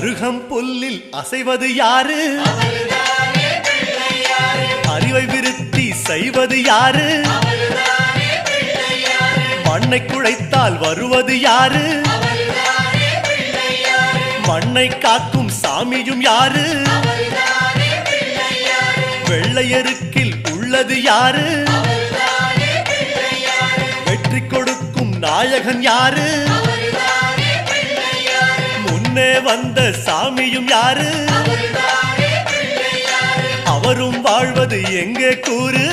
அருகம் புல்லில் அசைவது யாரு? அறிவை விருத்தி செய்வது யாரு? மண்ணை குழைத்தால் வருவது யாரு? மண்ணை காக்கும் சாமியும் யாரு? வெள்ளையருக்கில் உள்ளது யாரு? வெற்றி கொடுக்கும் நாயகன் யாரு? முன்னே வந்த சாமியும் யாரு? அவரும் வாழ்வது எங்கே கூறு?